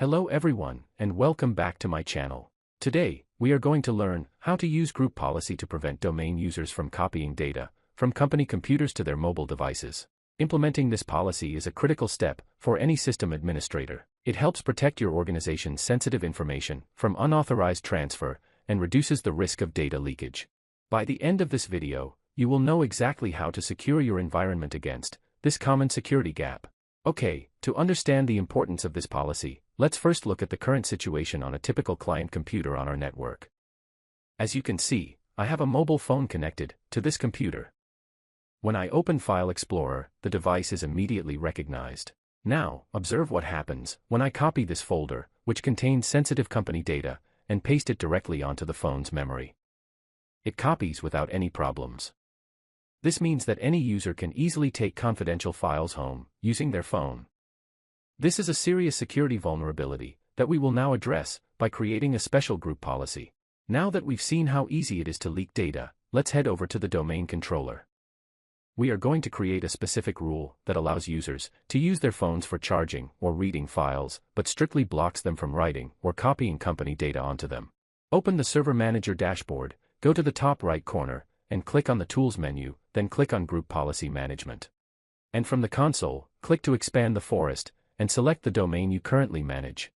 Hello everyone, and welcome back to my channel. Today, we are going to learn how to use group policy to prevent domain users from copying data from company computers to their mobile devices. Implementing this policy is a critical step for any system administrator. It helps protect your organization's sensitive information from unauthorized transfer and reduces the risk of data leakage. By the end of this video, you will know exactly how to secure your environment against this common security gap. Okay, to understand the importance of this policy, let's first look at the current situation on a typical client computer on our network. As you can see, I have a mobile phone connected to this computer. When I open File Explorer, the device is immediately recognized. Now, observe what happens when I copy this folder, which contains sensitive company data, and paste it directly onto the phone's memory. It copies without any problems. This means that any user can easily take confidential files home using their phone. This is a serious security vulnerability that we will now address by creating a special group policy. Now that we've seen how easy it is to leak data, let's head over to the domain controller. We are going to create a specific rule that allows users to use their phones for charging or reading files, but strictly blocks them from writing or copying company data onto them. Open the Server Manager dashboard, go to the top right corner, and click on the Tools menu, then click on Group Policy Management. And from the console, click to expand the forest, and select the domain you currently manage.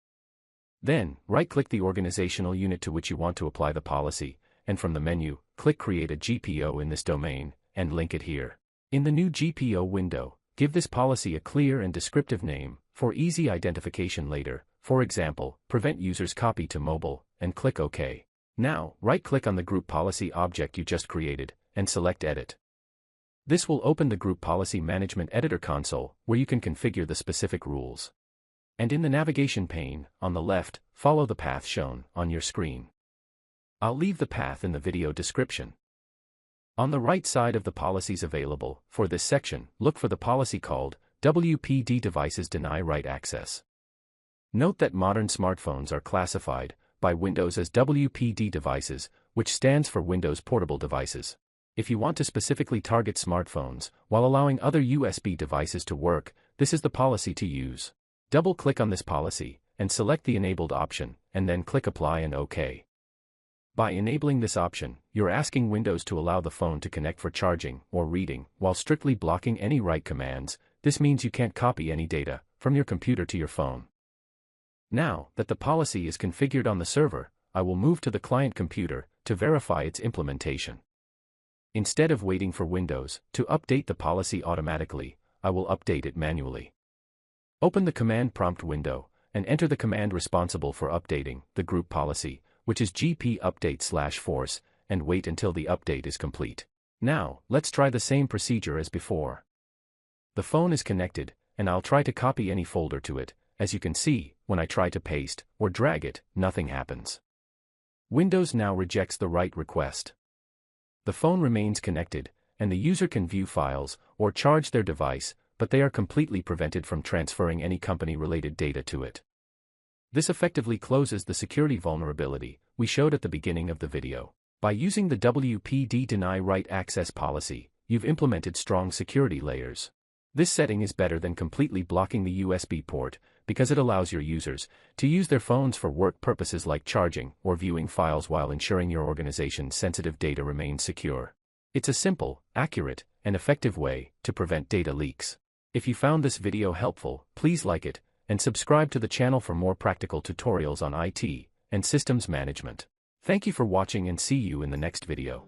Then, right-click the organizational unit to which you want to apply the policy, and from the menu, click Create a GPO in this domain, and link it here. In the new GPO window, give this policy a clear and descriptive name, for easy identification later, for example, prevent users copy to mobile, and click OK. Now, right-click on the group policy object you just created, and select Edit. This will open the Group Policy Management Editor console, where you can configure the specific rules. And in the navigation pane, on the left, follow the path shown on your screen. I'll leave the path in the video description. On the right side of the policies available for this section, look for the policy called WPD Devices Deny Write Access. Note that modern smartphones are classified by Windows as WPD devices, which stands for Windows Portable Devices. If you want to specifically target smartphones while allowing other USB devices to work, this is the policy to use. Double-click on this policy and select the enabled option, and then click Apply and OK. By enabling this option, you're asking Windows to allow the phone to connect for charging or reading while strictly blocking any write commands. This means you can't copy any data from your computer to your phone. Now that the policy is configured on the server, I will move to the client computer to verify its implementation. Instead of waiting for Windows to update the policy automatically, I will update it manually. Open the command prompt window and enter the command responsible for updating the group policy, which is gp-update/force, and wait until the update is complete. Now, let's try the same procedure as before. The phone is connected, and I'll try to copy any folder to it. As you can see, when I try to paste or drag it, nothing happens. Windows now rejects the write request. The phone remains connected, and the user can view files or charge their device, but they are completely prevented from transferring any company-related data to it. This effectively closes the security vulnerability we showed at the beginning of the video. By using the WPD Deny Write Access policy, you've implemented strong security layers. This setting is better than completely blocking the USB port, because it allows your users to use their phones for work purposes like charging or viewing files while ensuring your organization's sensitive data remains secure. It's a simple, accurate, and effective way to prevent data leaks. If you found this video helpful, please like it, and subscribe to the channel for more practical tutorials on IT and systems management. Thank you for watching and see you in the next video.